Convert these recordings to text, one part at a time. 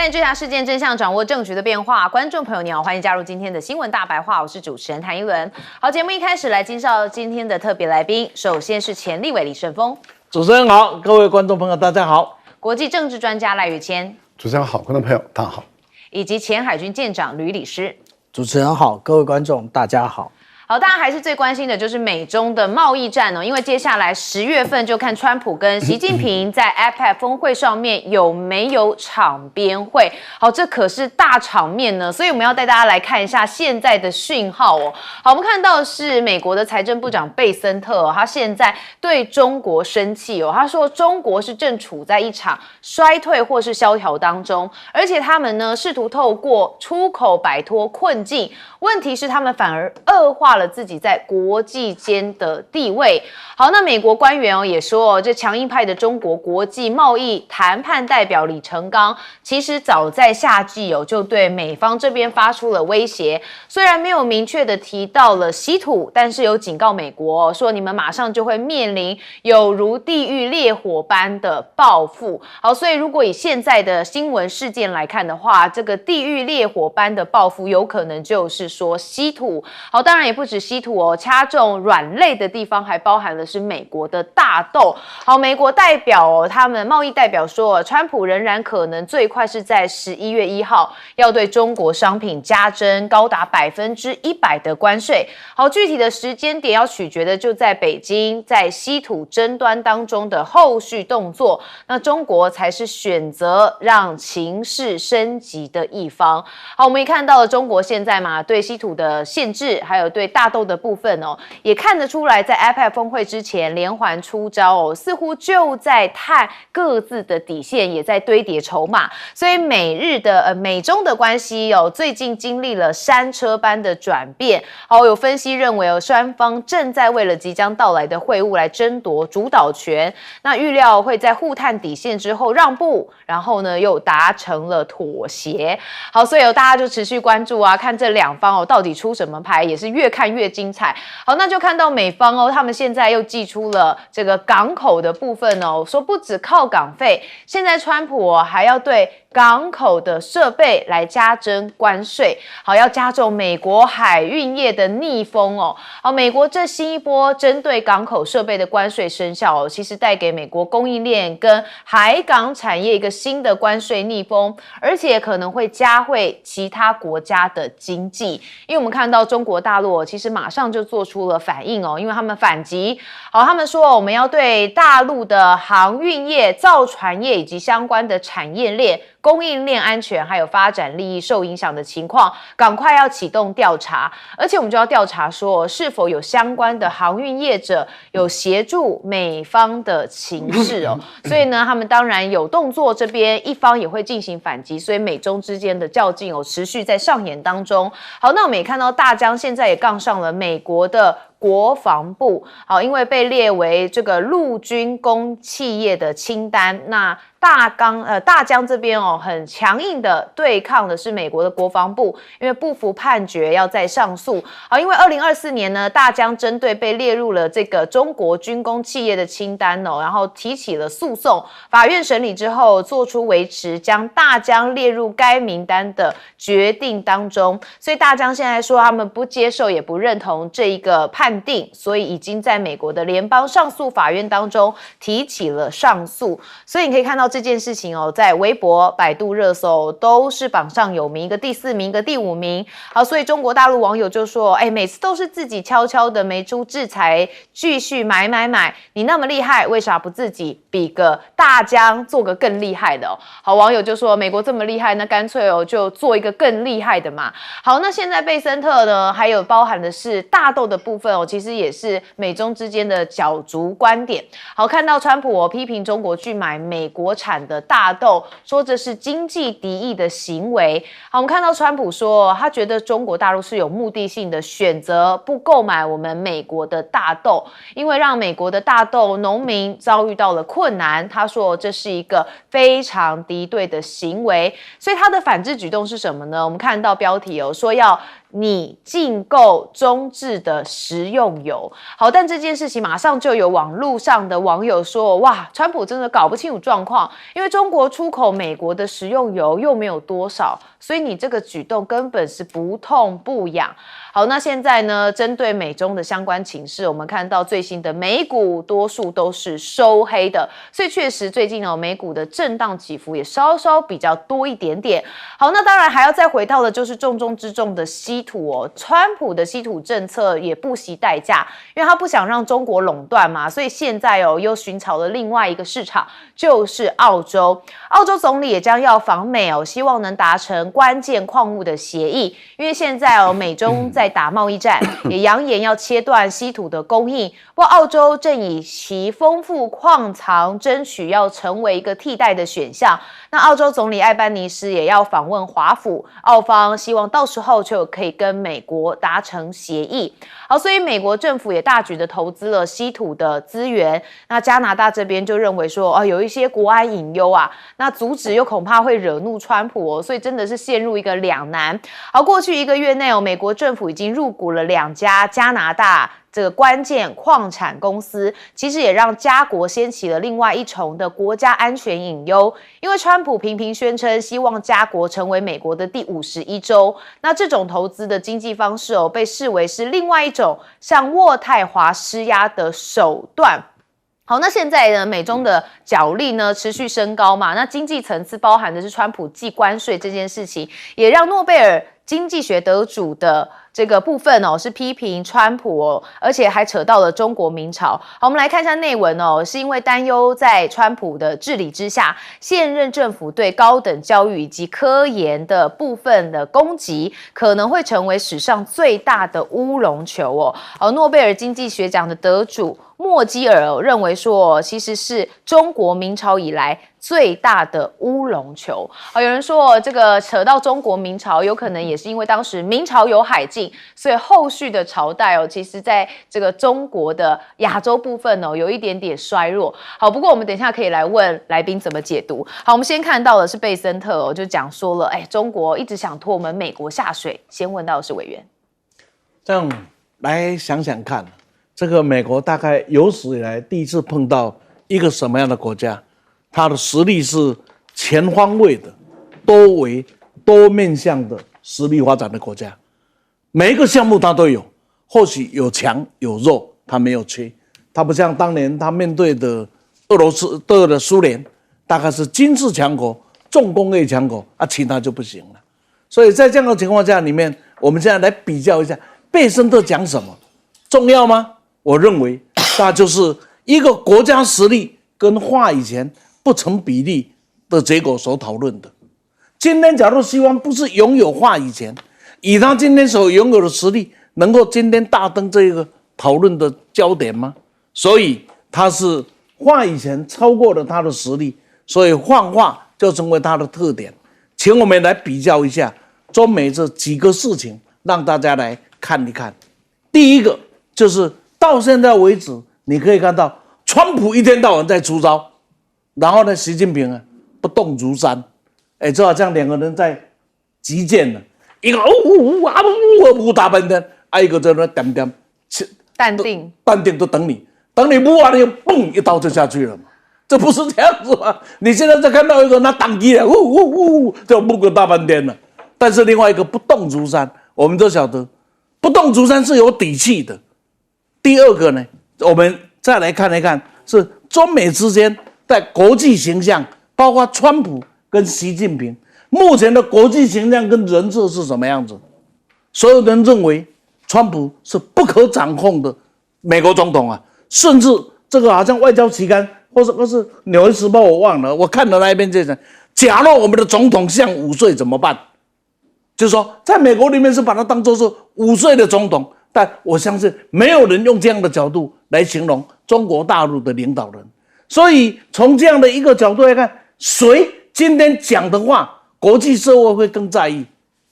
带你追查事件真相，掌握政局的变化。观众朋友，你好，欢迎加入今天的新闻大白话，我是主持人谭一伦。好，节目一开始来介绍今天的特别来宾，首先是前立委李胜峰。主持人好，各位观众朋友大家好。国际政治专家赖宇谦。主持人好，观众朋友大家好。以及前海军舰长吕礼诗。主持人好，各位观众大家好。好，大家还是最关心的就是美中的贸易战哦，因为接下来10月份就看川普跟习近平在 APEC 峰会上面有没有场边会。好，这可是大场面呢，所以我们要带大家来看一下现在的讯号哦。好，我们看到的是美国的财政部长贝森特哦，他现在对中国生气哦，他说中国是正处在一场衰退或是萧条当中，而且他们呢试图透过出口摆脱困境，问题是他们反而恶化了自己在国际间的地位。好，那美国官员也说这强硬派的中国国际贸易谈判代表李成钢，其实早在夏季就对美方这边发出了威胁，虽然没有明确的提到了稀土，但是有警告美国说你们马上就会面临有如地狱烈火般的报复。好，所以如果以现在的新闻事件来看的话，这个地狱烈火般的报复有可能就是说稀土。好，当然也不止稀土哦，掐中软肋的地方还包含了是美国的大豆。好，美国代表他们贸易代表说，川普仍然可能最快是在11月1号要对中国商品加征高达100%的关税。好，具体的时间点要取决的就在北京在稀土争端当中的后续动作，那中国才是选择让情势升级的一方。好，我们也看到了中国现在嘛，对稀土的限制，还有对大豆的部分也看得出来，在 APEC 峰会之前连环出招似乎就在探各自的底线，也在堆叠筹码。所以美中的关系最近经历了山车般的转变。好，有分析认为双方正在为了即将到来的会晤来争夺主导权。那预料会在互探底线之后让步，然后呢又达成了妥协。好，所以大家就持续关注看这两方到底出什么牌，也是越看越精彩。好，那就看到美方他们现在又祭出了这个港口的部分说不只靠港费，现在川普还要对港口的设备来加征关税。好，要加重美国海运业的逆风好，美国这新一波针对港口设备的关税生效其实带给美国供应链跟海港产业一个新的关税逆风，而且可能会加惠其他国家的经济。因为我们看到中国大陆其实马上就做出了反应因为他们反击。好，他们说我们要对大陆的航运业、造船业以及相关的产业链、供应链安全还有发展利益受影响的情况，赶快要启动调查。而且我们就要调查说是否有相关的航运业者有协助美方的情势所以呢，他们当然有动作，这边一方也会进行反击，所以美中之间的较劲持续在上演当中。好，那我们也看到大疆现在也杠上了美国的国防部。好，因为被列为这个陆军工企业的清单，那大疆这边很强硬的对抗的是美国的国防部，因为不服判决要再上诉。好，因为2024年呢，大疆针对被列入了这个中国军工企业的清单然后提起了诉讼，法院审理之后做出维持将大疆列入该名单的决定当中，所以大疆现在说他们不接受也不认同这一个判定，所以已经在美国的联邦上诉法院当中提起了上诉。所以你可以看到这件事情在微博、百度热搜都是榜上有名，一个第4名，一个第5名。好，所以中国大陆网友就说每次都是自己悄悄的没出制裁，继续买，你那么厉害，为啥不自己比个大疆，做个更厉害的好，网友就说美国这么厉害，那干脆就做一个更厉害的嘛。好，那现在贝森特呢，还有包含的是大豆的部分其实也是美中之间的角逐观点。好，看到川普批评中国去买美国产的大豆，说这是经济敌意的行为。好，我们看到川普说他觉得中国大陆是有目的性的选择不购买我们美国的大豆，因为让美国的大豆农民遭遇到了困难，他说这是一个非常敌对的行为。所以他的反制举动是什么呢？我们看到标题说要你禁购中制的食用油。好，但这件事情马上就有网络上的网友说，哇，川普真的搞不清楚状况，因为中国出口美国的食用油又没有多少，所以你这个举动根本是不痛不痒。好，那现在呢，针对美中的相关情势，我们看到最新的美股多数都是收黑的，所以确实最近呢，美股的震荡起伏也稍稍比较多一点点。好，那当然还要再回到的就是重中之重的稀土哦，川普的稀土政策也不惜代价，因为他不想让中国垄断嘛，所以现在又寻找了另外一个市场，就是澳洲。澳洲总理也将要访美希望能达成关键矿物的协议，因为现在美中在打贸易战，也扬言要切断稀土的供应。不过澳洲正以其丰富矿藏争取要成为一个替代的选项。那澳洲总理艾班尼斯也要访问华府，澳方希望到时候就可以跟美国达成协议。好，所以美国政府也大举的投资了稀土的资源。那加拿大这边就认为说，有一些国安隐忧啊，那阻止又恐怕会惹怒川普所以真的是陷入一个两难。好，过去1个月内美国政府已经入股了2家加拿大这个关键矿产公司，其实也让加国掀起了另外一重的国家安全隐忧。因为川普频频宣称希望加国成为美国的第51州，那这种投资的经济方式被视为是另外一种向渥太华施压的手段。好，那现在呢，美中的角力呢持续升高嘛，那经济层次包含的是川普计关税这件事情，也让诺贝尔经济学得主的这个部分是批评川普而且还扯到了中国明朝。好，我们来看一下内文是因为担忧在川普的治理之下，现任政府对高等教育以及科研的部分的攻击，可能会成为史上最大的乌龙球诺贝尔经济学奖的得主莫基尔认为说，其实是中国明朝以来最大的乌龙球。有人说这个扯到中国明朝，有可能也是因为当时明朝有海禁，所以后续的朝代其实在这个中国的亚洲部分有一点点衰弱。好，不过我们等一下可以来问来宾怎么解读。好，我们先看到的是贝森特就讲说了，中国一直想拖我们美国下水。先问到的是委员，这样来想想看，这个美国大概有史以来第一次碰到一个什么样的国家，它的实力是全方位的、多面向的实力发展的国家，每一个项目它都有，或许有强有弱，它没有缺。它不像当年它面对的俄罗斯的苏联，大概是军事强国、重工业强国其他就不行了。所以在这样的情况下里面，我们现在来比较一下贝森特讲什么重要吗？我认为那就是一个国家实力跟话语权不成比例的结果所讨论的。今天假如希望不是拥有话语权，以他今天所拥有的实力，能够今天大登这个讨论的焦点吗？所以他是话语权超过了他的实力，所以幻化就成为他的特点。请我们来比较一下中美这几个事情，让大家来看一看。第一个就是到现在为止，你可以看到川普一天到晚在出招，然后呢，习近平不动如山，就好像两个人在击剑了，一个大半天，一个在那点点淡定都等你不完了，嘣一刀就下去了嘛，这不是这样子吗？你现在再看到一个拿挡机了，就不个大半天了。但是另外一个不动如山，我们都晓得不动如山是有底气的。第二个呢，我们再来看一看，是中美之间在国际形象，包括川普跟习近平目前的国际形象跟人设是什么样子。所有人认为川普是不可掌控的美国总统甚至这个好像外交期刊或是《纽约时报》我忘了，我看了那一篇这讲，假若我们的总统像5岁怎么办？就是说在美国里面是把它当作是5岁的总统，但我相信没有人用这样的角度来形容中国大陆的领导人。所以从这样的一个角度来看，谁今天讲的话国际社会会更在意。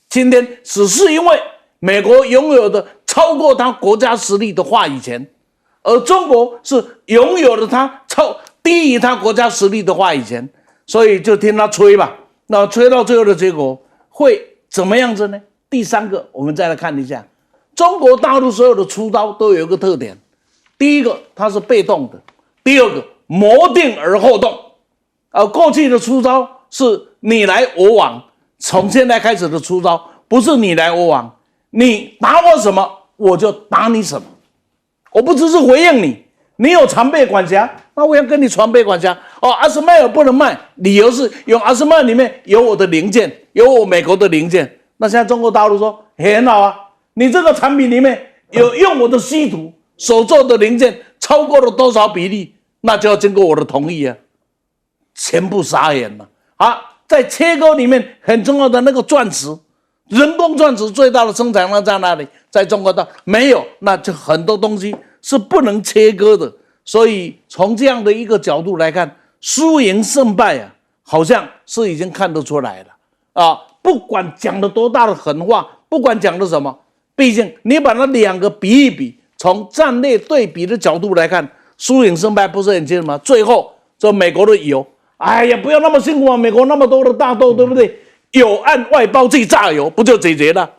今天只是因为美国拥有的超过他国家实力的话语权，而中国是拥有了他低于他国家实力的话语权，所以就听他吹吧。那吹到最后的结果会怎么样子呢？第三个，我们再来看一下，中国大陆所有的出招都有一个特点，第一个它是被动的，第二个谋定而后动。过去的出招是你来我往，从现在开始的出招不是你来我往，你打我什么我就打你什么，我不只是回应你，你有常备管辖，那我要跟你常备管辖。阿斯麦尔不能卖，理由是有阿斯麦尔里面有我的零件，有我美国的零件。那现在中国大陆说很好啊，你这个产品里面有用我的稀土所做的零件超过了多少比例，那就要经过我的同意啊。全部傻眼了在切割里面很重要的那个钻石，人工钻石最大的生产量在哪里？在中国大陆没有，那就很多东西是不能切割的。所以从这样的一个角度来看，输赢胜败好像是已经看得出来了不管讲了多大的狠话，不管讲了什么，毕竟你把那两个比一比，从战略对比的角度来看，输赢胜败不是很清楚吗？最后这美国的油，哎呀，不要那么辛苦美国那么多的大豆，对不对？有按外包自己榨油，不就解决了？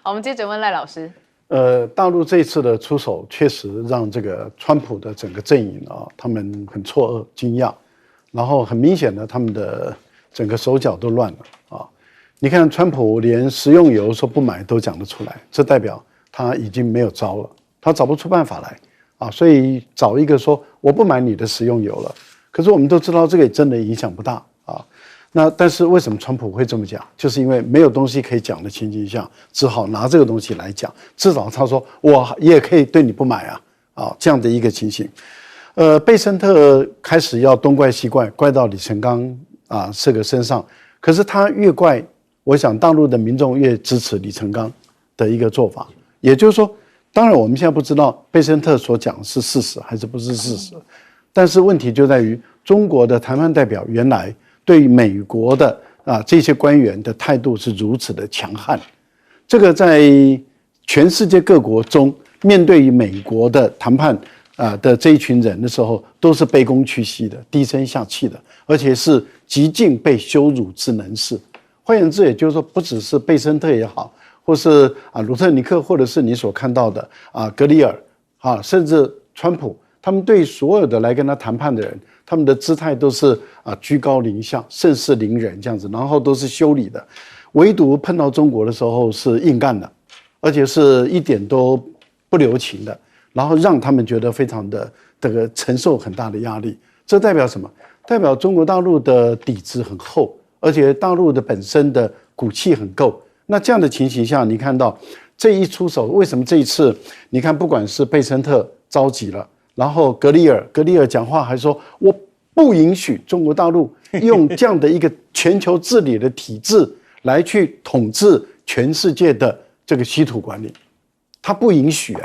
好，我们接着问赖老师。大陆这一次的出手，确实让这个川普的整个阵营他们很错愕、惊讶，然后很明显的，他们的整个手脚都乱了你看，川普连食用油说不买都讲得出来，这代表他已经没有招了，他找不出办法来所以找一个说我不买你的食用油了。可是我们都知道这个也真的影响不大那但是为什么川普会这么讲？就是因为没有东西可以讲的情形下，只好拿这个东西来讲。至少他说我也可以对你不买这样的一个情形。贝森特开始要东怪西怪，怪到李成钢这个身上。可是他越怪，我想大陆的民众越支持李成钢的一个做法。也就是说，当然我们现在不知道贝森特所讲是事实还是不是事实，但是问题就在于中国的谈判代表原来对美国的这些官员的态度是如此的强悍，这个在全世界各国中，面对于美国的谈判的这一群人的时候，都是卑躬屈膝的、低声下气的，而且是极尽被羞辱之能事。换言之，也就是说，不只是贝森特也好，或是鲁特尼克，或者是你所看到的格里尔甚至川普，他们对所有的来跟他谈判的人，他们的姿态都是居高临下、盛世凌人这样子，然后都是修理的，唯独碰到中国的时候是硬干的，而且是一点都不留情的，然后让他们觉得非常的这个承受很大的压力。这代表什么？代表中国大陆的底子很厚，而且大陆的本身的骨气很够。那这样的情形下，你看到这一出手，为什么这一次你看不管是贝森特着急了，然后格里尔讲话还说我不允许中国大陆用这样的一个全球治理的体制来去统治全世界的这个稀土管理，他不允许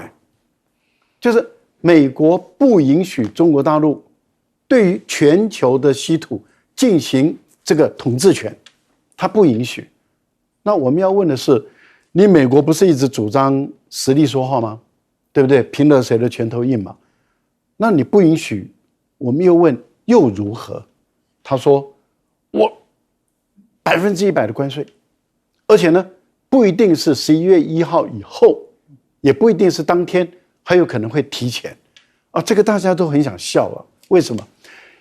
就是美国不允许中国大陆对于全球的稀土进行这个统治权，他不允许。那我们要问的是，你美国不是一直主张实力说话吗？对不对？凭了谁的拳头硬嘛？那你不允许，我们又问又如何？他说我100%的关税，而且呢不一定是11月1号以后，也不一定是当天，还有可能会提前这个大家都很想笑为什么？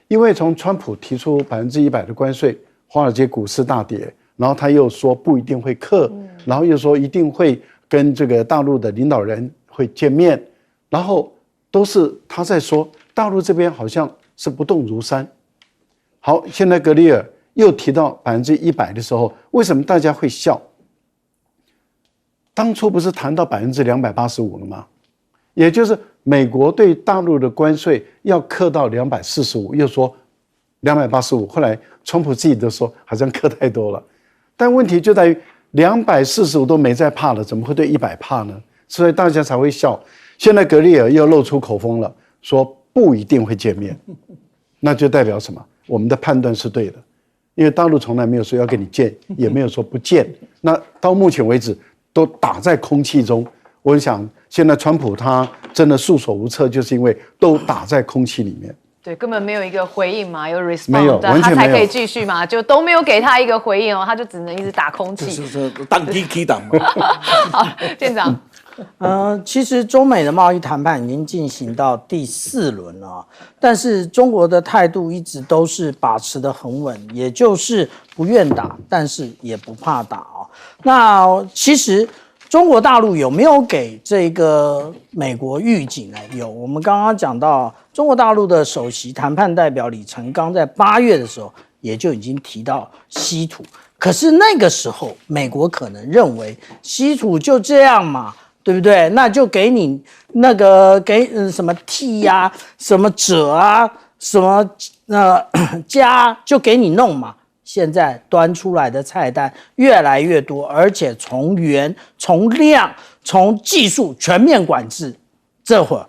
因为从川普提出100%的关税，华尔街股市大跌，然后他又说不一定会克，然后又说一定会跟这个大陆的领导人会见面，然后都是他在说大陆这边好像是不动如山。好，现在格里尔又提到100%的时候，为什么大家会笑？当初不是谈到285%了吗？也就是美国对大陆的关税要克到245%，又说285%，后来川普自己都说好像克太多了。但问题就在于245都没在怕了，怎么会对100怕呢？所以大家才会笑。现在格里尔又露出口风了，说不一定会见面，那就代表什么？我们的判断是对的，因为大陆从来没有说要跟你见，也没有说不见。那到目前为止都打在空气中。我想现在川普他真的束手无策，就是因为都打在空气里面。对，根本没有一个回应嘛，有 respond，没有完全没有他才可以继续嘛，就都没有给他一个回应哦，他就只能一直打空气。就是当机起档嘛。好，店长。其实中美的贸易谈判已经进行到第4轮了，但是中国的态度一直都是把持得很稳，也就是不愿打，但是也不怕打哦。那其实中国大陆有没有给这个美国预警呢？有，我们刚刚讲到，中国大陆的首席谈判代表李成钢在8月的时候也就已经提到稀土，可是那个时候美国可能认为稀土就这样嘛。对不对？那就给你那个什么 T 呀、什么者啊、什么加，就给你弄嘛。现在端出来的菜单越来越多，而且从源、从量、从技术全面管制。这会儿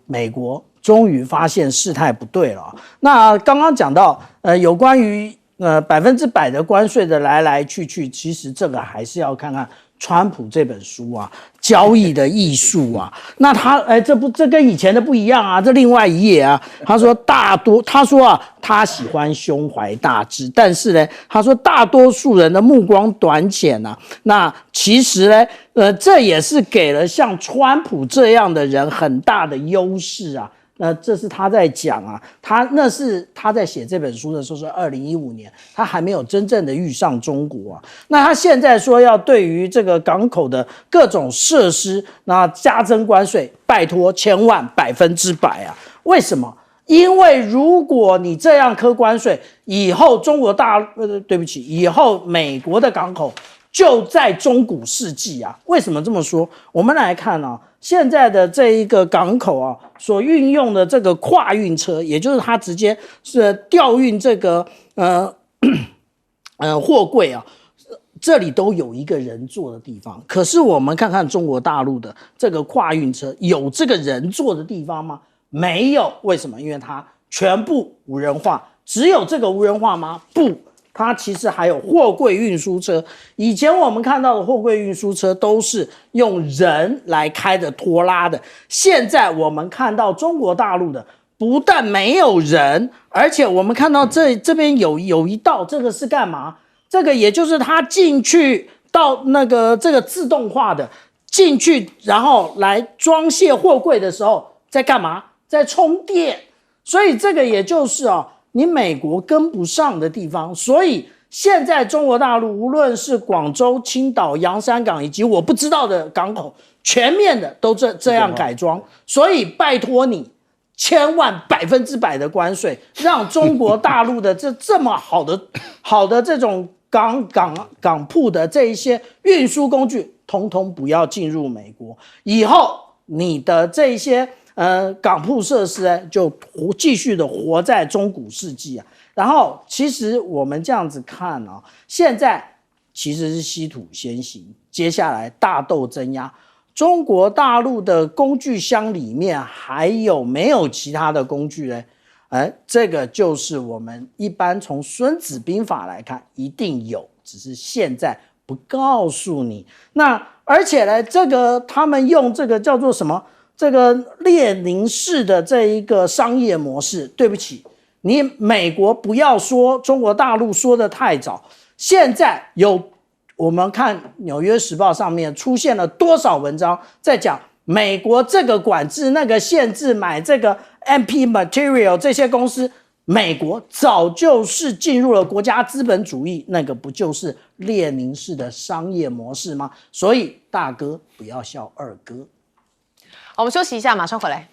美国终于发现事态不对了。那刚刚讲到有关于100%的关税的来来去去，其实这个还是要看看川普这本书啊，交易的艺术啊，那这跟以前的不一样啊，这另外一页啊，他说他喜欢胸怀大志，但是呢，他说大多数人的目光短浅啊，那其实呢，这也是给了像川普这样的人很大的优势啊。这是他在讲啊，是他在写这本书的时候是2015年，他还没有真正的遇上中国啊。那他现在说要对于这个港口的各种设施，那加征关税，拜托千万100%啊！为什么？因为如果你这样科关税，以后以后美国的港口就在中古世纪啊！为什么这么说？我们来看啊。现在的这一个港口啊，所运用的这个跨运车，也就是它直接是调运这个货柜啊，这里都有一个人坐的地方。可是我们看看中国大陆的这个跨运车，有这个人坐的地方吗？没有。为什么？因为它全部无人化。只有这个无人化吗？不。它其实还有货柜运输车，以前我们看到的货柜运输车都是用人来开的拖拉的，现在我们看到中国大陆的不但没有人，而且我们看到这边有一道，这个是干嘛？这个也就是它进去到这个自动化的进去，然后来装卸货柜的时候在干嘛？在充电。所以这个也就是你美国跟不上的地方，所以现在中国大陆无论是广州、青岛、洋山港以及我不知道的港口，全面的都这样改装。所以拜托你，千万100%的关税，让中国大陆的这么好的这种港铺的这一些运输工具，统统不要进入美国。以后你的这些港铺设施就继续的活在中古世纪啊。然后其实我们这样子看啊，现在其实是稀土先行，接下来大豆增压，中国大陆的工具箱里面还有没有其他的工具呢？这个就是我们一般从孙子兵法来看，一定有，只是现在不告诉你。那而且呢，这个他们用这个叫做什么？这个列宁式的这一个商业模式，对不起，你美国不要说中国大陆说的太早，现在我们看《纽约时报》上面出现了多少文章在讲美国这个管制那个限制买这个 MP Material 这些公司，美国早就是进入了国家资本主义，那个不就是列宁式的商业模式吗？所以大哥不要笑二哥。好，我们休息一下，马上回来。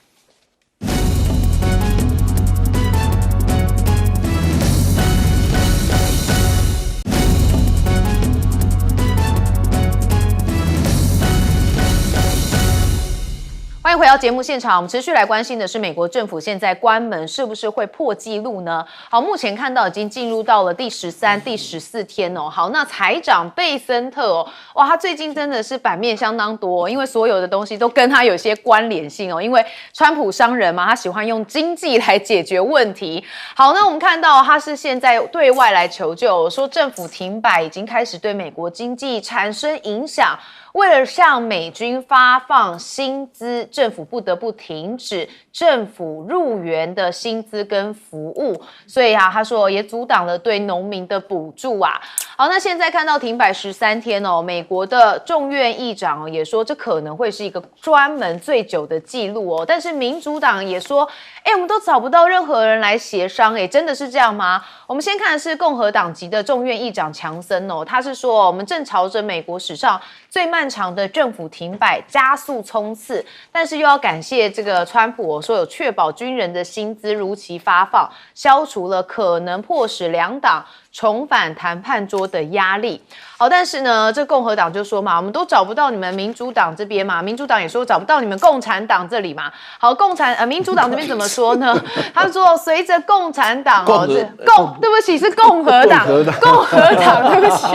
欢迎回到节目现场，我们持续来关心的是美国政府现在关门是不是会破纪录呢？好，目前看到已经进入到了第13、第14天哦。好，那财长贝森特哇，他最近真的是版面相当多因为所有的东西都跟他有些关联性因为川普商人嘛，他喜欢用经济来解决问题。好，那我们看到他是现在对外来求救，说政府停摆已经开始对美国经济产生影响。为了向美军发放薪资，政府不得不停止政府入园的薪资跟服务，所以他说也阻挡了对农民的补助啊。好，那现在看到停摆13天哦，美国的众院议长也说这可能会是一个专门最久的记录哦。但是民主党也说，我们都找不到任何人来协商，真的是这样吗？我们先看的是共和党籍的众院议长强森哦，他是说我们正朝着美国史上最漫长的政府停摆加速冲刺，但是又要感谢这个川普说有确保军人的薪资如期发放，消除了可能迫使两党重返谈判桌的压力。好，但是呢，这共和党就说嘛，我们都找不到你们民主党这边嘛，民主党也说找不到你们共产党这里嘛。好，民主党这边怎么说呢？他说随着共产党对不起是共和党，共和党对不起，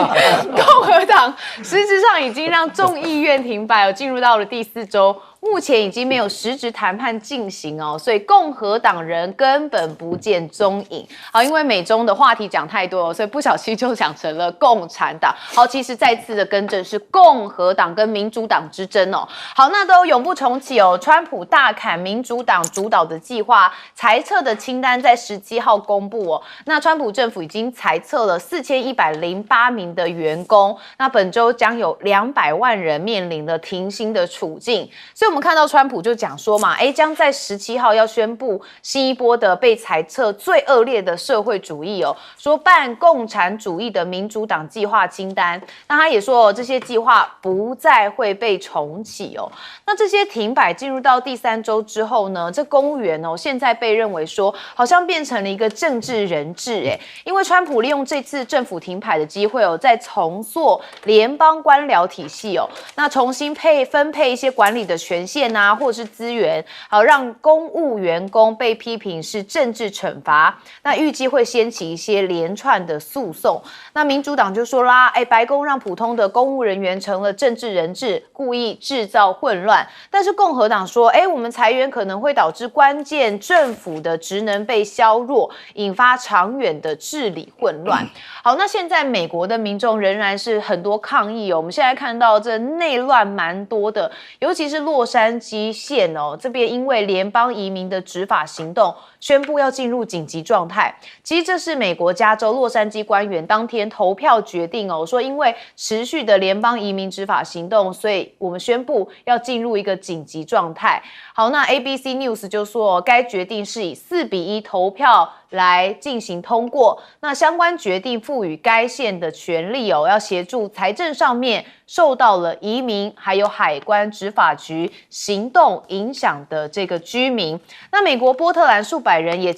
共和党实质上已经让众议院停摆进入到了第4周。目前已经没有实质谈判进行哦，所以共和党人根本不见踪影。好，因为美中的话题讲太多了，所以不小心就讲成了共产党。好，其实再次的更正是共和党跟民主党之争哦。好，那都永不重启哦。川普大砍民主党主导的计划，裁撤的清单在17号公布哦。那川普政府已经裁撤了4108名的员工，那本周将有200万人面临了停薪的处境，所以我们看到川普就讲说嘛，将在17号要宣布新一波的被裁撤最恶劣的社会主义哦，说办共产主义的民主党计划清单。那他也说这些计划不再会被重启哦。那这些停摆进入到第3周之后呢，这公务员现在被认为说好像变成了一个政治人质因为川普利用这次政府停摆的机会在重塑联邦官僚体系那重新分配一些管理的权限啊，或者是资源，好让公务员工被批评是政治惩罚。那预计会掀起一些连串的诉讼。那民主党就说啦，白宫让普通的公务人员成了政治人质，故意制造混乱。但是共和党说，我们裁员可能会导致关键政府的职能被削弱，引发长远的治理混乱。好，那现在美国的民众仍然是很多抗议我们现在看到这内乱蛮多的，尤其是洛杉矶县这边因为联邦移民的执法行动宣布要进入紧急状态。其实这是美国加州洛杉矶官员当天投票决定说因为持续的联邦移民执法行动，所以我们宣布要进入一个紧急状态。好，那 ABC News 就说该决定是以4-1投票来进行通过。那相关决定赋予该县的权利要协助财政上面受到了移民还有海关执法局行动影响的这个居民。那美国波特兰数百人也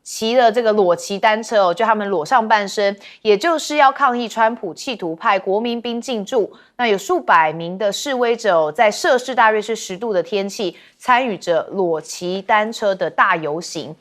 骑了这个裸骑单车就他们裸上半身，也就是要抗议川普企图派国民兵进驻。那有数百名的示威者在摄氏大约是10度的天气，参与着裸骑单车的大游行。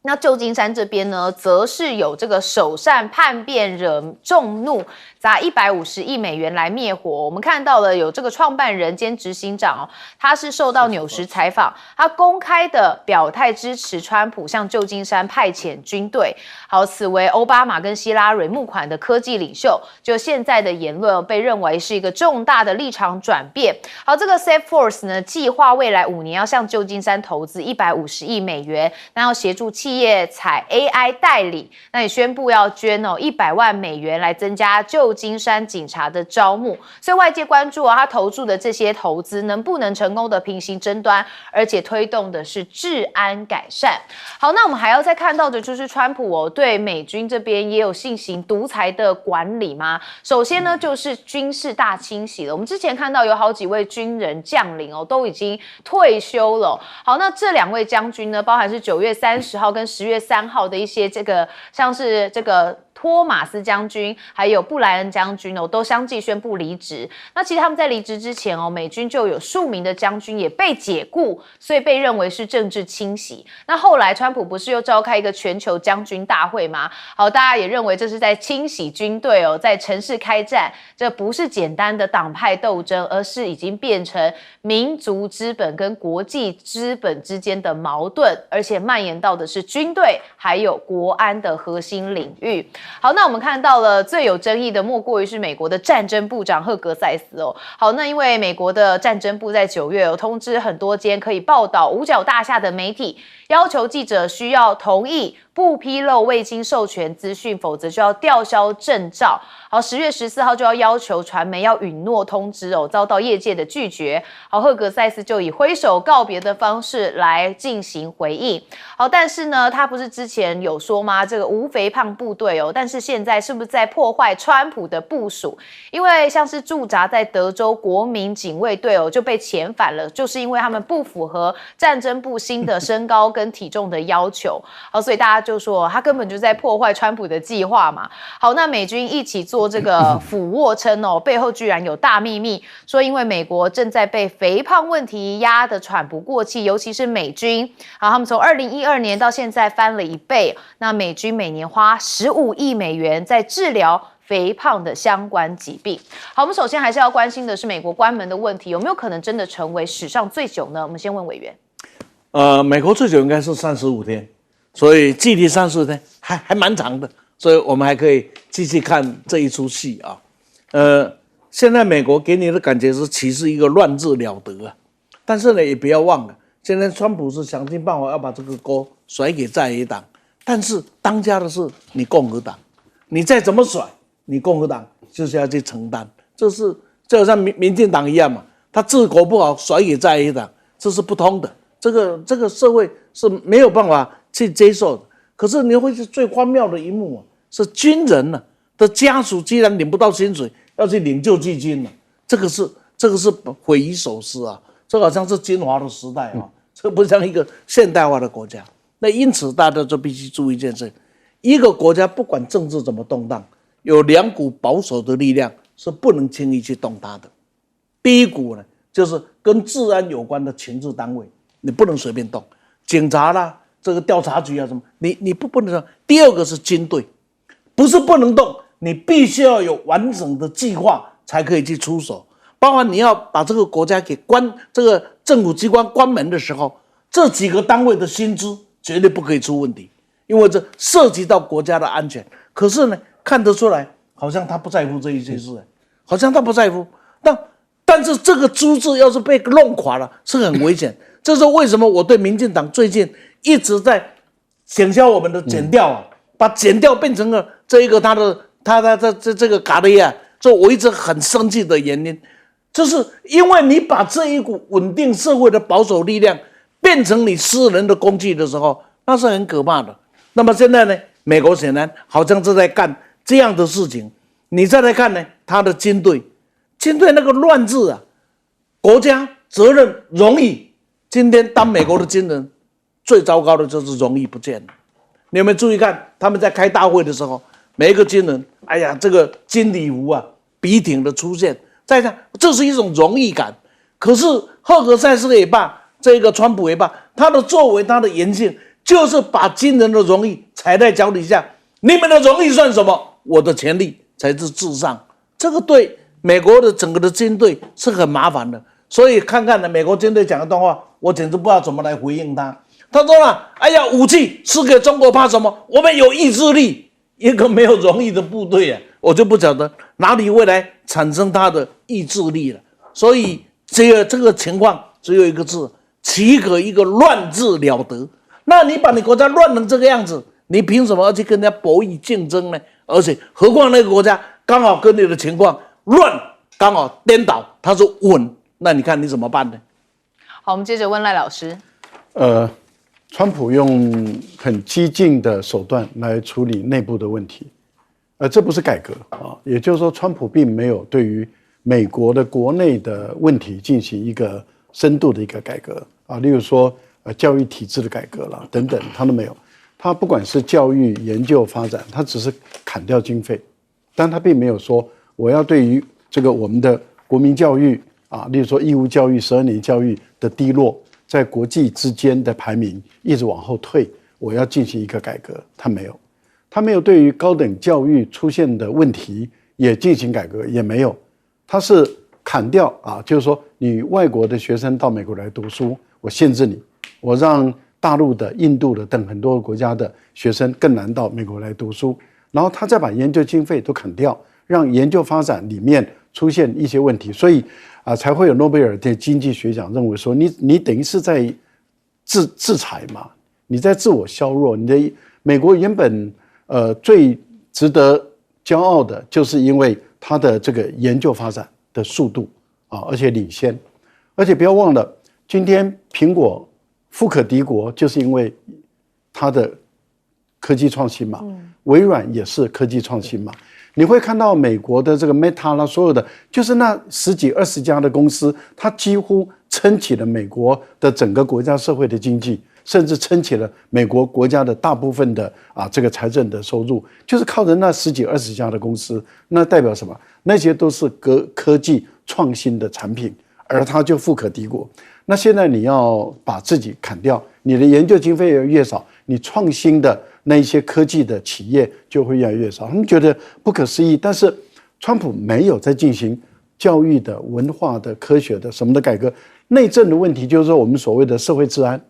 那旧金山这边呢，则是有这个首善叛变惹众怒，砸150亿美元来灭火。我们看到了有这个创办人兼执行长他是受到纽时采访，他公开的表态支持川普向旧金山派遣军队。好，此为奥巴马跟希拉蕊募款的科技领袖，就现在的言论被认为是一个重大的立场转变。好，这个 Salesforce 呢，计划未来5年要向旧金山投资150亿美元，那要协助企业采 AI 代理，那也宣布要捐100万美元来增加旧金山警察的招募。所以外界关注他投注的这些投资能不能成功的平息争端，而且推动的是治安改善。好，那我们还要再看到的就是川普对美军这边也有进行独裁的管理吗？首先呢，就是军事大清洗了。我们之前看到有好几位军人将领都已经退休了。好，那这2位将军呢，包含是9月30号跟10月3号的一些像是这个托马斯将军还有布莱恩将军都相继宣布离职。那其实他们在离职之前美军就有数名的将军也被解雇，所以被认为是政治清洗。那后来川普不是又召开一个全球将军大会吗？好，大家也认为这是在清洗军队在城市开战，这不是简单的党派斗争，而是已经变成民族资本跟国际资本之间的矛盾，而且蔓延到的是军队还有国安的核心领域。好，那我们看到了最有争议的莫过于是美国的战争部长赫格塞斯哦。好，那因为美国的战争部在9月有通知很多间可以报道五角大厦的媒体，要求记者需要同意不披露未经授权资讯，否则就要吊销证照。好，10月14号就要要求传媒要允诺通知哦，遭到业界的拒绝。好，赫格塞斯就以挥手告别的方式来进行回应。好，但是呢，他不是之前有说吗？这个无肥胖部队哦，但是现在是不是在破坏川普的部署？因为像是驻扎在德州国民警卫队哦，就被遣返了，就是因为他们不符合战争部新的身高跟体重的要求。好，所以大家就说他根本就在破坏川普的计划嘛。好，那美军一起做这个俯卧撑哦，背后居然有大秘密，说因为美国正在被肥胖问题压得喘不过气，尤其是美军，好，他们从2012年到现在翻了1倍，那美军每年花15亿美元在治疗肥胖的相关疾病。好，我们首先还是要关心的是美国关门的问题，有没有可能真的成为史上最久呢？我们先问委员。美国最久应该是35天，所以距离35天还蛮长的，所以我们还可以继续看这一出戏啊。现在美国给你的感觉是其实一个乱治了得啊，但是呢也不要忘了，现在川普是想尽办法要把这个锅甩给在野党，但是当家的是你共和党，你再怎么甩，你共和党就是要去承担，就好像民进党一样嘛，他治国不好甩给在野党，这是不通的，这个社会是没有办法去接受的。可是你会是最荒谬的一幕啊，是军人呢的家属既然领不到薪水，要去领救济金了，这个是匪夷所思啊！这好像是金华的时代啊，这不像一个现代化的国家。那因此大家就必须注意一件事：一个国家不管政治怎么动荡，有2股保守的力量是不能轻易去动它的。第一股呢，就是跟治安有关的情治单位，你不能随便动，警察啦，这个调查局啊什么，你不能动。第二个是军队，不是不能动，你必须要有完整的计划才可以去出手。包括你要把这个国家给这个政府机关关门的时候，这几个单位的薪资绝对不可以出问题，因为这涉及到国家的安全。可是呢，看得出来好像他不在乎这一些事，好像他不在乎。但是这个组织要是被弄垮了，是很危险。这是为什么我对民进党最近一直在减销我们的检调啊，把检调变成了这一个他这个嘎的呀，这我一直很生气的原因，就是因为你把这一股稳定社会的保守力量变成你私人的工具的时候，那是很可怕的。那么现在呢，美国显然好像正在干这样的事情。你再来看呢，他的军队那个乱治啊，国家责任荣誉，今天当美国的军人最糟糕的就是荣誉不见了。你有没有注意看他们在开大会的时候，每一个军人，哎呀，这个军礼服啊，笔挺的出现，再看这是一种荣誉感。可是赫格塞斯也罢，这个川普也罢，他的作为，他的言行，就是把军人的荣誉踩在脚底下。你们的荣誉算什么？我的权利才是至上。这个对美国的整个的军队是很麻烦的。所以看看呢，美国军队讲的段话，我简直不知道怎么来回应他。他说了：“哎呀，武器是给中国，怕什么？我们有意志力。一个没有荣誉的部队啊，我就不晓得哪里会来产生他的意志力了。所以这个情况只有一个字：岂可一个乱治了得？那你把你国家乱成这个样子，你凭什么要去跟人家博弈竞争呢？而且何况那个国家刚好跟你的情况乱，刚好颠倒，它是稳，那你看你怎么办呢？”好，我们接着问赖老师。川普用很激进的手段来处理内部的问题，这不是改革啊，也就是说，川普并没有对于美国的国内的问题进行一个深度的一个改革啊，例如说教育体制的改革啦等等，他都没有。他不管是教育研究发展，他只是砍掉经费，但他并没有说我要对于这个我们的国民教育啊，例如说义务教育、12年教育的低落，在国际之间的排名一直往后退，我要进行一个改革，他没有。他没有对于高等教育出现的问题也进行改革，也没有。他是砍掉啊，就是说你外国的学生到美国来读书，我限制你，我让大陆的、印度的等很多国家的学生更难到美国来读书。然后他再把研究经费都砍掉，让研究发展里面出现一些问题，所以才会有诺贝尔的经济学奖认为说你等于是在制裁嘛，你在自我削弱。你的美国原本最值得骄傲的就是因为它的这个研究发展的速度而且领先，而且不要忘了，今天苹果富可敌国，就是因为它的科技创新嘛，微软也是科技创新嘛。你会看到美国的这个 Meta 啦，所有的就是那10几20家的公司，它几乎撑起了美国的整个国家社会的经济，甚至撑起了美国国家的大部分的这个财政的收入，就是靠着那10几20家的公司。那代表什么？那些都是科技创新的产品，而它就富可敌国。那现在你要把自己砍掉，你的研究经费越少，你创新的那一些科技的企业就会越来越少。他们觉得不可思议，但是川普没有在进行教育的、文化的、科学的什么的改革。内政的问题就是说我们所谓的社会治安，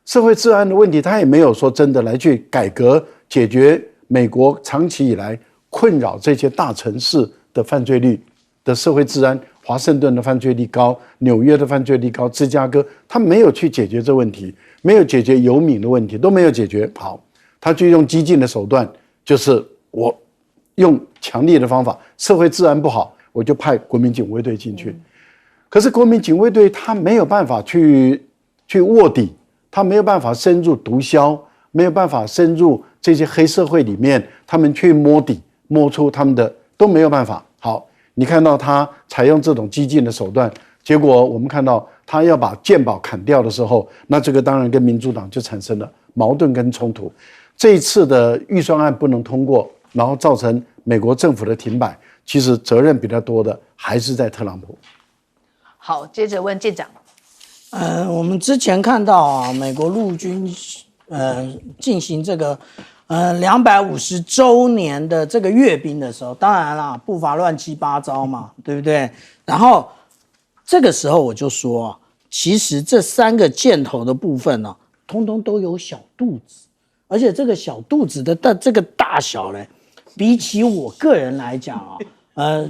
社会治安的问题，他也没有说真的来去改革解决美国长期以来困扰这些大城市的犯罪率的社会治安。华盛顿的犯罪率高，纽约的犯罪率高，芝加哥，他没有去解决这问题，没有解决游民的问题，都没有解决。好，他就用激进的手段，就是我用强力的方法，社会治安不好，我就派国民警卫队进去。可是国民警卫队他没有办法去卧底，他没有办法深入毒枭，没有办法深入这些黑社会里面，他们去摸底，摸出他们的都没有办法。好。你看到他采用这种激进的手段，结果我们看到他要把健保砍掉的时候，那这个当然跟民主党就产生了矛盾跟冲突。这一次的预算案不能通过，然后造成美国政府的停摆，其实责任比较多的还是在特朗普。好，接着问舰长。我们之前看到美国陆军进行这个250周年的这个阅兵的时候，当然啦，步伐乱七八糟嘛，对不对？然后这个时候我就说，其实这3个箭头的部分呢，通通都有小肚子，而且这个小肚子的这个大小呢，比起我个人来讲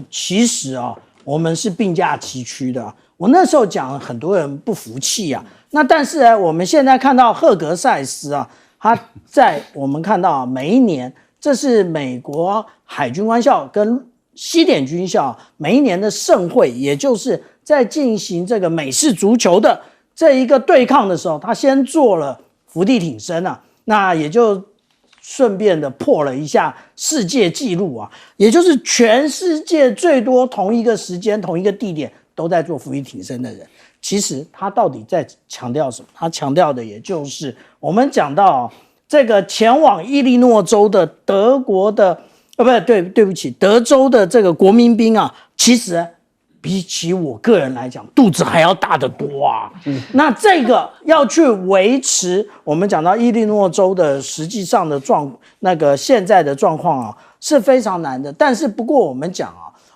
其实我们是并驾齐驱的。我那时候讲，很多人不服气啊。那但是我们现在看到赫格塞斯他在我们看到每一年，这是美国海军官校跟西点军校每一年的盛会，也就是在进行这个美式足球的这一个对抗的时候，他先做了伏地挺身那也就顺便的破了一下世界纪录也就是全世界最多同一个时间同一个地点都在做伏地挺身的人。其实他到底在强调什么？他强调的也就是我们讲到这个前往伊利诺州的德国的对不起，德州的这个国民兵其实比起我个人来讲，肚子还要大得多那这个要去维持我们讲到伊利诺州的实际上的现在的状况是非常难的。但是不过我们讲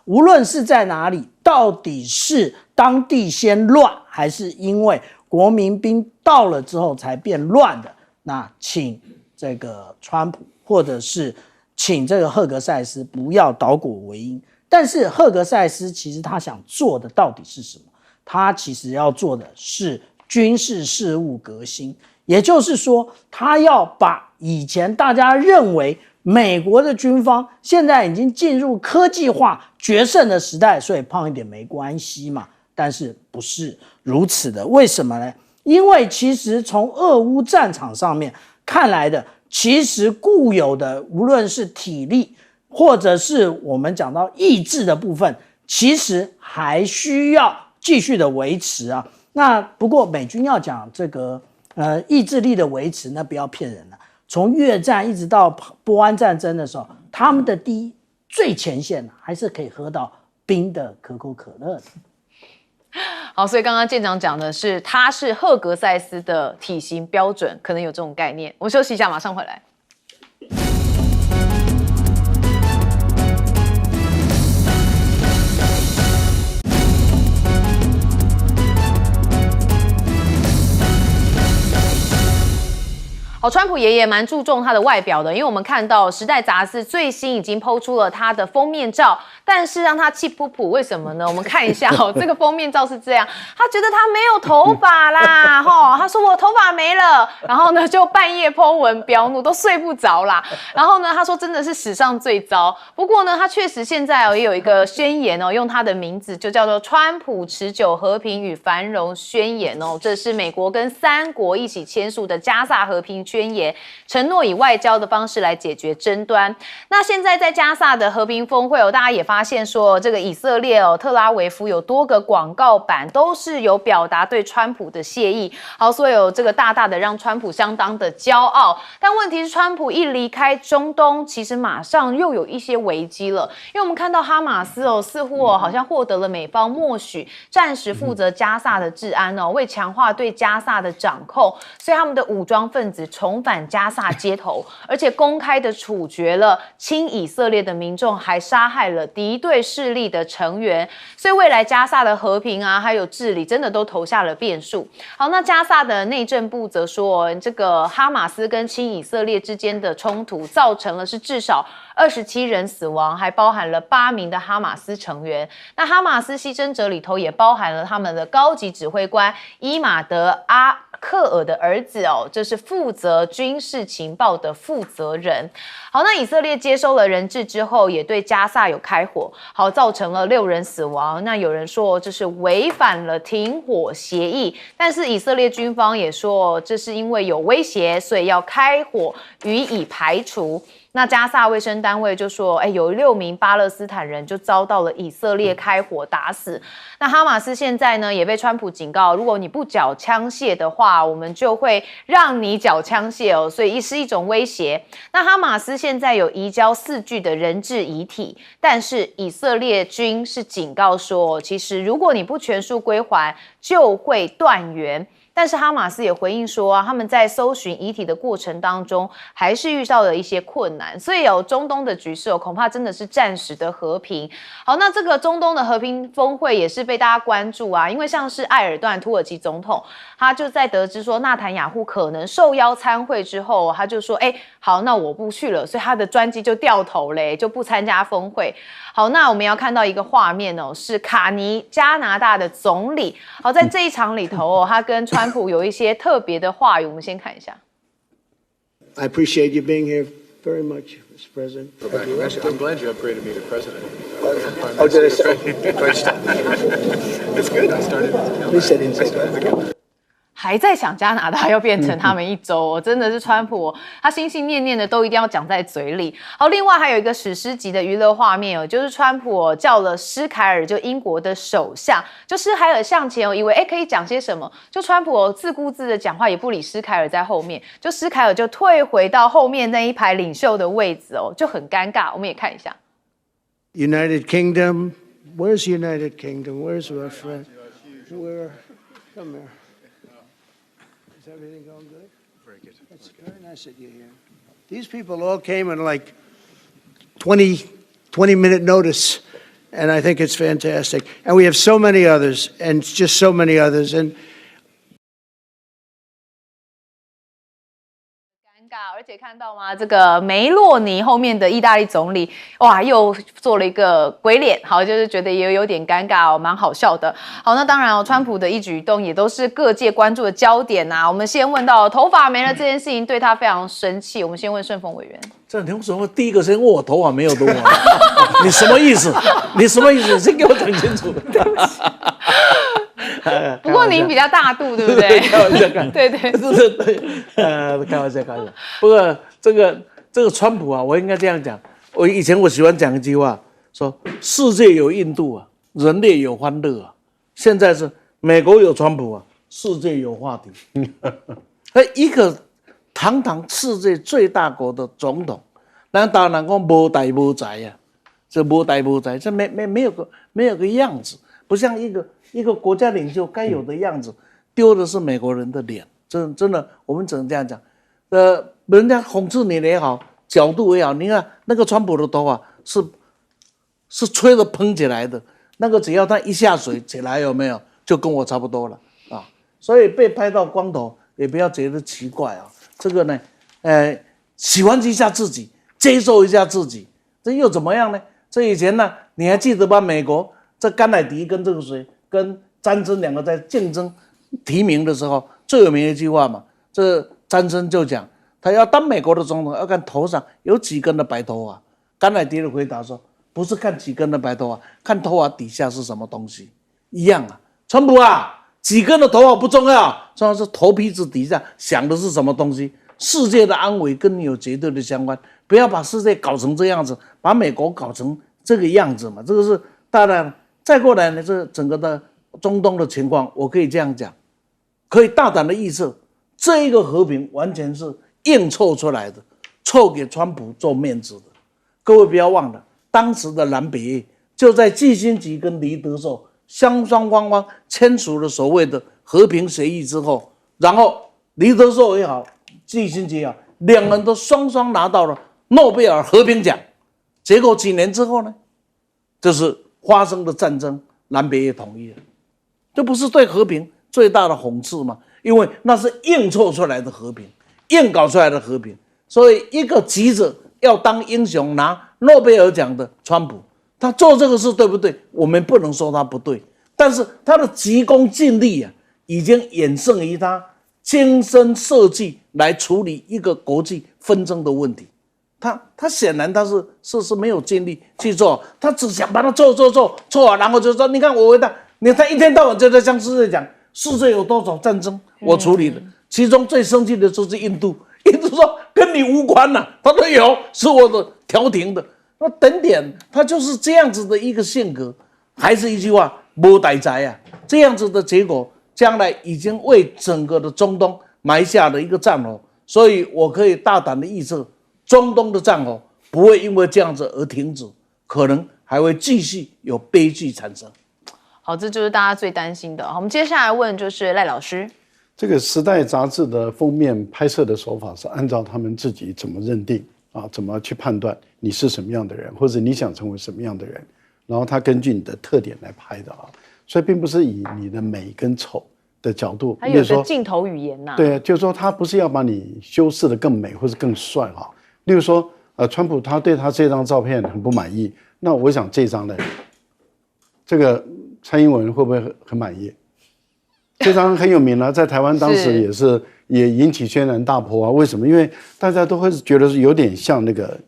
无论是在哪里，到底是当地先乱，还是因为国民兵到了之后才变乱的，那请这个川普或者是请这个赫格塞斯不要倒果为因。但是赫格塞斯其实他想做的到底是什么？他其实要做的是军事事务革新，也就是说他要把以前大家认为美国的军方现在已经进入科技化决胜的时代，所以胖一点没关系嘛。但是不是如此的，为什么呢？因为其实从俄乌战场上面看来的，其实固有的无论是体力或者是我们讲到意志的部分，其实还需要继续的维持那不过美军要讲这个意志力的维持，那不要骗人了。从越战一直到波湾战争的时候，他们的最前线还是可以喝到冰的可口可乐的。好，所以刚刚舰长讲的是，他是赫格塞斯的体型标准，可能有这种概念。我们休息一下，马上回来。好，川普爷爷蛮注重他的外表的，因为我们看到《时代》杂志最新已经抛出了他的封面照，但是让他气噗噗，为什么呢？我们看一下哦，这个封面照是这样，他觉得他没有头发啦，他说我头发没了，然后呢就半夜po文飙怒，都睡不着啦。然后呢，他说真的是史上最糟。不过呢，他确实现在也有一个宣言用他的名字就叫做《川普持久和平与繁荣宣言》这是美国跟3国一起签署的加萨和平宣言，承诺以外交的方式来解决争端。那现在在加萨的和平峰会大家也发现说，这个以色列特拉维夫有多个广告版都是有表达对川普的谢意，好，所以有这个大大的让川普相当的骄傲。但问题是，川普一离开中东，其实马上又有一些危机了，因为我们看到哈马斯似乎好像获得了美方默许，暂时负责加萨的治安为强化对加萨的掌控，所以他们的武装分子重返加萨街头，而且公开的处决了亲以色列的民众，还杀害了敌对势力的成员，所以未来加萨的和平还有治理真的都投下了变数。好，那加萨的内政部则说，这个哈马斯跟亲以色列之间的冲突造成了是至少27人死亡，还包含了8名的哈马斯成员。那哈马斯牺牲者里头也包含了他们的高级指挥官伊马德阿克尔的儿子这是负责军事情报的负责人。好，那以色列接收了人质之后，也对加萨有开火，好，造成了6人死亡。那有人说这是违反了停火协议，但是以色列军方也说这是因为有威胁，所以要开火予以排除。那加萨卫生单位就说，有6名巴勒斯坦人就遭到了以色列开火打死。那哈马斯现在呢也被川普警告，如果你不缴枪械的话，我们就会让你缴枪械所以是一种威胁。那哈马斯现在有移交4具的人质遗体，但是以色列军是警告说，其实如果你不全数归还，就会断援。但是哈马斯也回应说他们在搜寻遗体的过程当中，还是遇到了一些困难，所以中东的局势恐怕真的是暂时的和平。好，那这个中东的和平峰会也是被大家关注因为像是埃尔段土耳其总统，他就在得知说纳坦雅胡可能受邀参会之后，他就说好，那我不去了，所以他的专机就掉头嘞，就不参加峰会。好，那我们要看到一个画面是卡尼加拿大的总理。好，在这一场里头他跟川普有一些特别的话语，我们先看一下。I appreciate you being here very much, Mr. President. I'm glad you upgraded me to president. Oh, did I say? It's good. I started. Please sit in. 还在想加拿大要变成他们一州真的是川普他心心念念的都一定要讲在嘴里。好，另外还有一个史诗级的娱乐画面就是川普叫了施凯尔，就英国的首相，就施凯尔向前以为可以讲些什么，就川普自顾自的讲话，也不理施凯尔在后面，就施凯尔就退回到后面那一排领袖的位置就很尴尬。我们也看一下。United Kingdom, where's United Kingdom? Where's our friend? Where? Come here. Is everything going good? Very good. It's very nice that you're here. These people all came in like 20-minute notice, and I think it's fantastic. And we have so many others, and just so many others. And而且看到吗？这个梅洛尼后面的意大利总理，哇，又做了一个鬼脸，好，就是觉得也有点尴尬蛮好笑的。好，那当然川普的一举一动也都是各界关注的焦点我们先问到头发没了这件事情，对他非常生气。我们先问顺丰委员，你为什么第一个先问我头发没有的我？你什么意思？你什么意思？先给我讲清楚。不过您比较大度，对不对？开玩笑，对对，开玩笑。不过这个川普我应该这样讲。以前我喜欢讲一句话，说世界有印度人类有欢乐现在是美国有川普世界有话题。一个堂堂世界最大国的总统，咱当然讲无代无才这无代无才，这没有个样子，不像一个国家领袖该有的样子，丢的是美国人的脸，真的，我们只能这样讲。人家讽刺你也好，角度也好，你看那个川普的头发是吹着蓬起来的，那个只要他一下水起来有没有，就跟我差不多了所以被拍到光头也不要觉得奇怪这个呢，喜欢一下自己，接受一下自己，这又怎么样呢？这以前呢，你还记得吧？美国这甘乃迪跟这个谁，跟詹森两个在竞争提名的时候，最有名的一句话嘛，这詹森就讲，他要当美国的总统，要看头上有几根的白头发。甘乃迪的回答说，不是看几根的白头发，看头发底下是什么东西，一样啊。川普啊，几根的头发不重要，重要是头皮子底下想的是什么东西。世界的安危跟你有绝对的相关，不要把世界搞成这样子，把美国搞成这个样子嘛。这个是当然，再过来呢，这整个的中东的情况，我可以这样讲，可以大胆的预测，这一个和平完全是硬凑出来的，凑给川普做面子的。各位不要忘了，当时的南北就在季辛吉跟黎德寿双方签署了所谓的和平协议之后，然后黎德寿也好，季辛吉也好，两人都双拿到了诺贝尔和平奖。结果几年之后呢，就是发生的战争，南北也统一了。这不是对和平最大的讽刺吗？因为那是硬凑出来的和平，硬搞出来的和平。所以一个急着要当英雄拿诺贝尔奖的川普，他做这个事对不对？我们不能说他不对，但是他的急功近利啊，已经远胜于他精深设计来处理一个国际纷争的问题。他显然他是没有精力去做，他只想把它做好，然后就说你看我伟大，他一天到晚就在向世界讲世界有多少战争我处理的，其中最生气的就是印度说跟你无关啊，他说有是我的调停的，那等点他就是这样子的一个性格，还是一句话没代灾啊，这样子的结果将来已经为整个的中东埋下了一个战火，所以我可以大胆的预测，中东的战火不会因为这样子而停止，可能还会继续有悲剧产生。好，这就是大家最担心的。好，我们接下来问就是赖老师，这个《时代》杂志的封面拍摄的手法是按照他们自己怎么认定啊，怎么去判断你是什么样的人，或者你想成为什么样的人，然后他根据你的特点来拍的啊，所以并不是以你的美跟丑的角度，还有个镜头语言呐，对，就是说他不是要把你修饰的更美或是更帅啊。例如说，川普他对他这张照片很不满意，那我想这张呢，这个蔡英文会不会很满意？这张很有名了，在台湾当时也引起轩然大波啊。为什么？因为大家都会觉得是有点像那个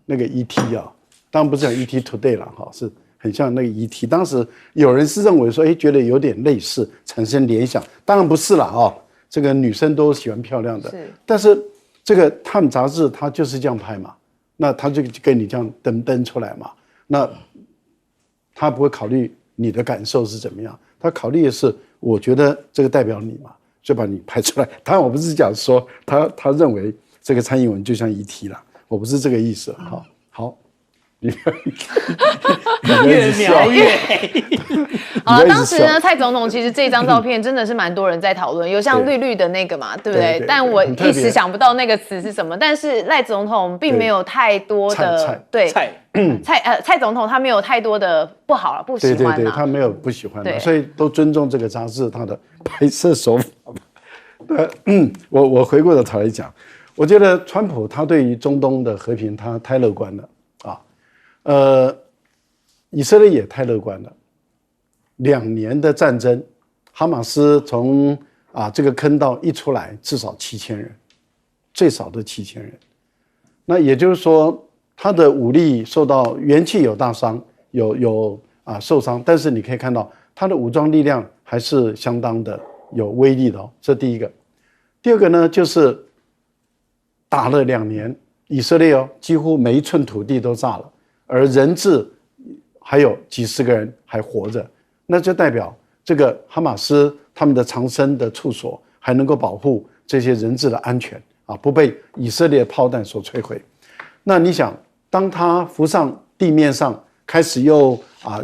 ET 啊，当然不是讲 ET Today 了哈，是很像那个 ET。当时有人是认为说，觉得有点类似，产生联想。当然不是了啊，这个女生都喜欢漂亮的，但是这个《Time》杂志它就是这样拍嘛，那他就跟你这样登出来嘛，那他不会考虑你的感受是怎么样，他考虑的是。我觉得这个代表你嘛，就把你拍出来。当然，我不是讲说他认为这个蔡英文就像ET了，我不是这个意思。好，越描越黑。好，当时呢，蔡总统其实这张照片真的是蛮多人在讨论，有像绿绿的那个嘛，对不对？但我一时想不到那个词是什么。但是赖总统并没有太多的蔡总统他没有太多的不好了，不喜欢对，他没有不喜欢的，所以都尊重这个杂志他的拍摄手法。我回过头来讲，我觉得川普他对于中东的和平他太乐观了啊，以色列也太乐观了。2年的战争，哈马斯从这个坑道一出来，至少7000人，最少的7000人。那也就是说，他的武力受到元气有大伤，有受伤，但是你可以看到他的武装力量还是相当的有威力的哦。这第一个。第二个呢，就是打了2年，以色列几乎每一寸土地都炸了，而人质还有几十个人还活着。那就代表这个哈马斯他们的藏身的处所还能够保护这些人质的安全不被以色列炮弹所摧毁。那你想，当他浮上地面上，开始又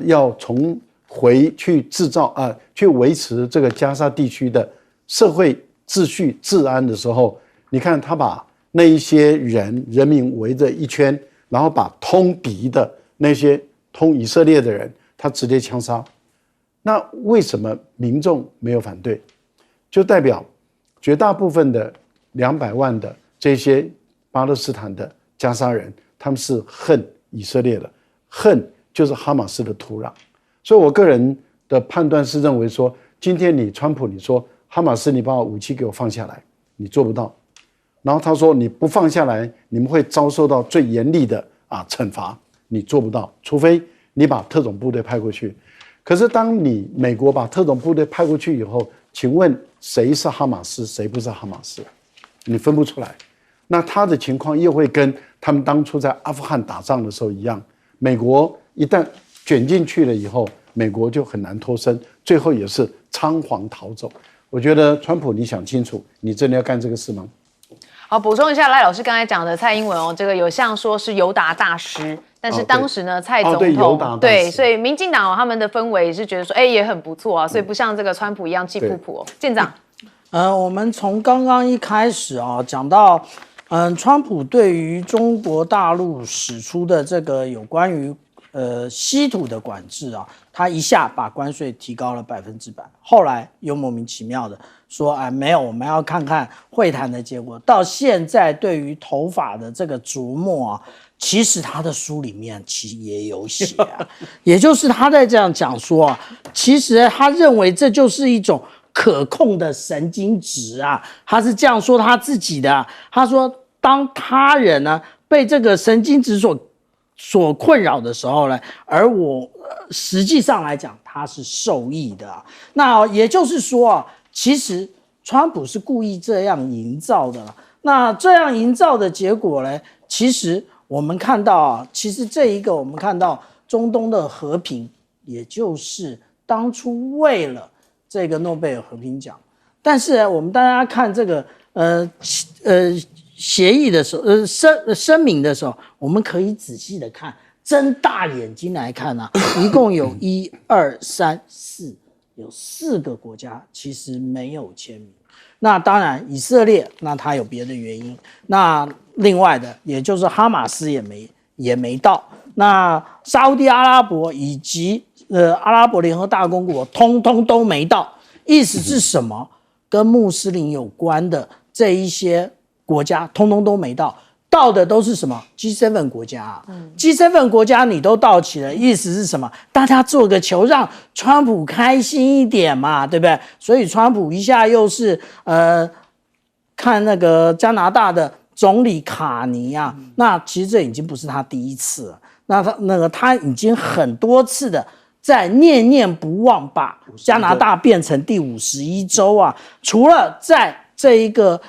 要重回去制造去维持这个加沙地区的社会秩序治安的时候，你看他把那一些人民围着一圈，然后把通敌的那些通以色列的人，他直接枪杀。那为什么民众没有反对？就代表绝大部分的200万的这些巴勒斯坦的加沙人，他们是恨以色列的，恨就是哈马斯的土壤。所以我个人的判断是认为说，今天你川普你说哈马斯你把武器给我放下来，你做不到。然后他说你不放下来，你们会遭受到最严厉的惩罚，你做不到，除非你把特种部队派过去。可是当你美国把特种部队派过去以后，请问谁是哈马斯，谁不是哈马斯？你分不出来。那他的情况又会跟他们当初在阿富汗打仗的时候一样，美国一旦卷进去了以后，美国就很难脱身，最后也是仓皇逃走。我觉得川普，你想清楚，你真的要干这个事吗？好，补充一下赖老师刚才讲的蔡英文哦，这个有像说是尤达大师，但是当时呢，蔡总统对，所以民进党他们的氛围是觉得说，也很不错啊，所以不像这个川普一样气噗噗哦。舰长，我们从刚刚一开始讲到，川普对于中国大陆使出的这个有关于稀土的管制他一下把关税提高了100%，后来又莫名其妙的说没有，我们要看看会谈的结果。到现在对于头发的这个琢磨其实他的书里面其实也有写也就是他在这样讲说其实他认为这就是一种可控的神经质他是这样说他自己的他说当他人呢被这个神经质所困扰的时候呢，而我实际上来讲他是受益的那也就是说其实川普是故意这样营造的那这样营造的结果呢，其实我们看到其实这一个我们看到中东的和平，也就是当初为了这个诺贝尔和平奖，但是我们大家看这个协议的时候声明的时候，我们可以仔细的看，睁大眼睛来看一共有1、2、3、4，有4个国家其实没有签名。那当然以色列那它有别的原因，那另外的也就是哈马斯也没到，那沙烏地阿拉伯以及阿拉伯联合大公国通通都没到。意思是什么？跟穆斯林有关的这一些国家通通都没到，到的都是什么 G7 国家G7 国家你都到齐了，意思是什么？大家做个球让川普开心一点嘛，对不对？所以川普一下又是看那个加拿大的总理卡尼那其实这已经不是他第一次了，那他已经很多次的在念念不忘把加拿大变成第51州除了在这一个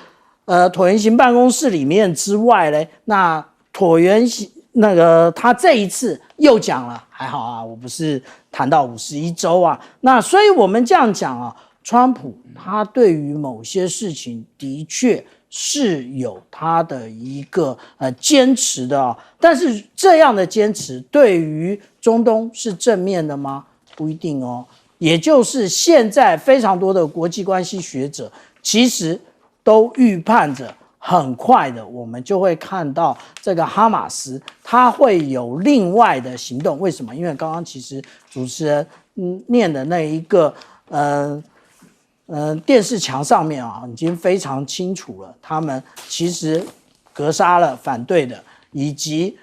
椭圆形办公室里面之外呢，那椭圆形那个他这一次又讲了，还好我不是谈到51州那所以我们这样讲川普他对于某些事情的确是有他的一个坚持的但是这样的坚持对于中东是正面的吗？不一定也就是现在非常多的国际关系学者其实都预判着很快的我们就会看到这个哈马斯他会有另外的行动。为什么？因为刚刚其实主持人念的那一个电视墙上面已经非常清楚了，他们其实格杀了反对的以及